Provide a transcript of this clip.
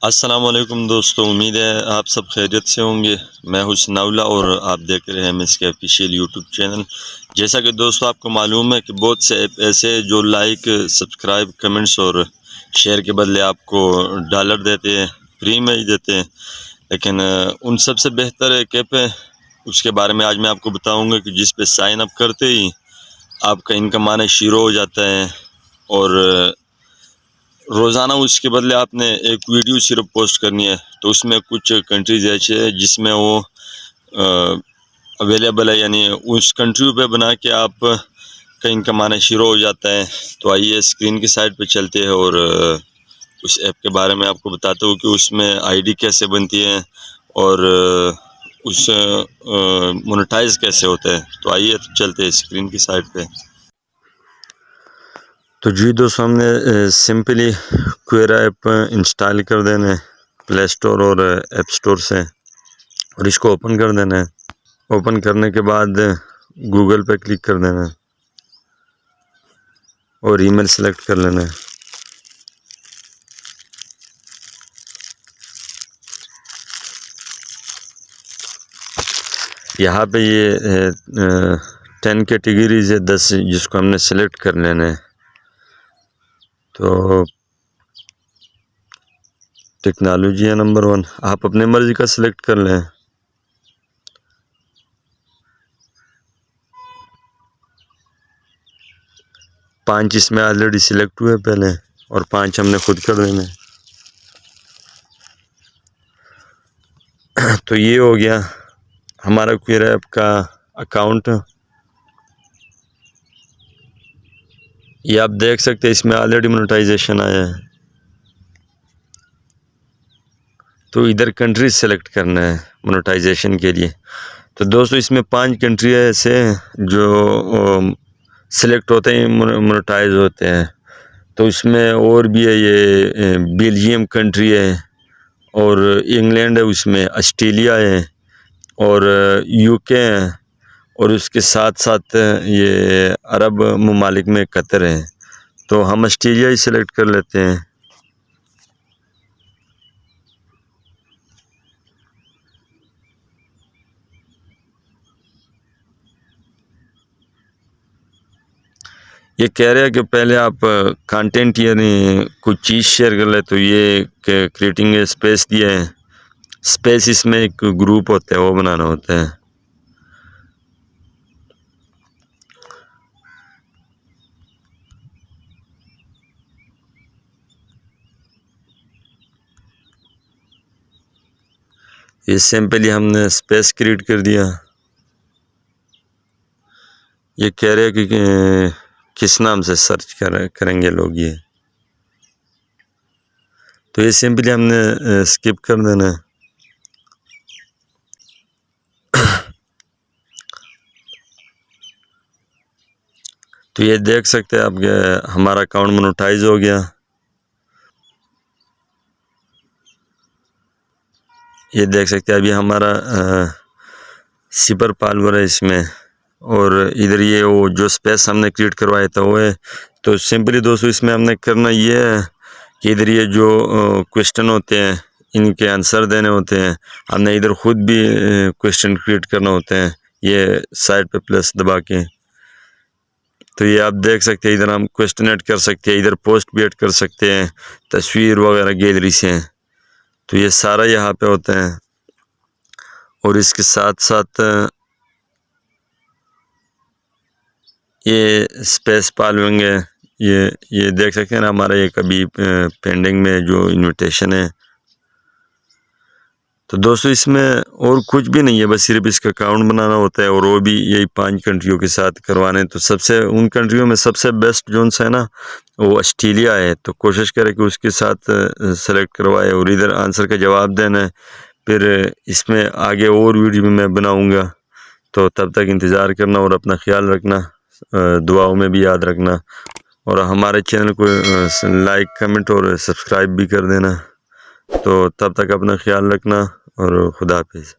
अस्सलाम वालेकुम दोस्तों, उम्मीद है आप सब खैरियत से होंगे। मैं हुस्नाउल्लाह और आप देख रहे हैं MSK ऑफिशियल यूट्यूब चैनल। जैसा कि दोस्तों आपको मालूम है कि बहुत से ऐप ऐसे जो लाइक, सब्सक्राइब, कमेंट्स और शेयर के बदले आपको डॉलर देते हैं, फ्री में ही देते हैं। लेकिन उन सबसे बेहतर एक ऐप है, उसके बारे में आज मैं आपको बताऊँगा कि जिस पे साइन अप करते ही आपका इनकम आना शुरू हो जाता है और रोज़ाना उसके बदले आपने एक वीडियो सिर्फ पोस्ट करनी है। तो उसमें कुछ कंट्रीज़ ऐसे हैं जिसमें वो अवेलेबल है, यानी उस कंट्री पे बना के आप का इनकम आना शुरू हो जाता है। तो आइए स्क्रीन की साइड पे चलते हैं और उस ऐप के बारे में आपको बताता हूँ कि उसमें आईडी कैसे बनती है और उस मोनेटाइज कैसे होता है। तो आइए तो चलते हैं स्क्रीन की साइड पे। तो जी दोस्तों, हमने सिंपली क्वेरा ऐप इंस्टॉल कर देना है प्ले स्टोर और ऐप स्टोर से और इसको ओपन कर देना है। ओपन करने के बाद गूगल पे क्लिक कर देना है और ईमेल सेलेक्ट कर लेना है। यहाँ पे ये 10 कैटेगरीज है, 10, जिसको हमने सेलेक्ट कर लेना है। तो टेक्नोलॉजी है नंबर 1, आप अपने मर्ज़ी का सिलेक्ट कर लें। पाँच इसमें ऑलरेडी सिलेक्ट हुए पहले और 5 हमने खुद कर देने। तो ये हो गया हमारा क्वेरा ऐप का अकाउंट। ये आप देख सकते हैं, इसमें ऑलरेडी मोनेटाइजेशन आया है। तो इधर कंट्री सेलेक्ट करना है मोनेटाइजेशन के लिए। तो दोस्तों इसमें 5 कंट्री ऐसे हैं जो सिलेक्ट होते हैं, मोनेटाइज होते हैं। तो इसमें और भी है, ये बेल्जियम कंट्री है और इंग्लैंड है, उसमें ऑस्ट्रेलिया है और यूके है और उसके साथ साथ ये अरब ममालिक में कतर है। तो हम ऑस्ट्रेलिया ही सिलेक्ट कर लेते हैं। ये कह रहे हैं कि पहले आप कंटेंट यानी कुछ चीज़ शेयर कर ले, तो ये क्रिएटिंग स्पेस दिया है। स्पेस इसमें एक ग्रुप होता है, वो बनाना होता है। ये सिंपली हमने स्पेस क्रिएट कर दिया। ये कह रहे हैं कि किस नाम से सर्च करेंगे लोग ये। तो ये सिंपली हमने स्किप कर देना है। तो ये देख सकते हैं आप, हमारा अकाउंट मोनेटाइज हो गया। ये देख सकते हैं अभी हमारा सिपर पालवर है इसमें, और इधर ये वो जो स्पेस हमने क्रिएट करवाया था वो है। तो सिंपली दोस्तों इसमें हमने करना ये है कि इधर ये जो क्वेश्चन होते हैं इनके आंसर देने होते हैं। हमने इधर खुद भी क्वेश्चन क्रिएट करना होते हैं, ये साइड पे प्लस दबा के। तो ये आप देख सकते हैं, इधर हम क्वेश्चन ऐड कर सकते हैं, इधर पोस्ट भी ऐड कर सकते हैं, तस्वीर वगैरह गैलरी से। तो ये सारा यहाँ पे होता है और इसके साथ साथ ये स्पेस पालविंग है। ये देख सकते हैं ना, हमारा ये कभी पेंडिंग में जो इनविटेशन है। तो दोस्तों इसमें और कुछ भी नहीं है, बस सिर्फ इसका अकाउंट बनाना होता है और वो भी यही 5 कंट्रियों के साथ करवाने। तो सबसे उन कंट्रियों में सबसे बेस्ट जोन सा है ना, वो ऑस्ट्रेलिया है। तो कोशिश करें कि उसके साथ सेलेक्ट करवाए और इधर आंसर का जवाब देना है। फिर इसमें आगे और वीडियो मैं बनाऊँगा, तो तब तक इंतज़ार करना और अपना ख्याल रखना, दुआओं में भी याद रखना और हमारे चैनल को लाइक, कमेंट और सब्सक्राइब भी कर देना। तो तब तक अपना ख्याल रखना और खुदा हाफिज़।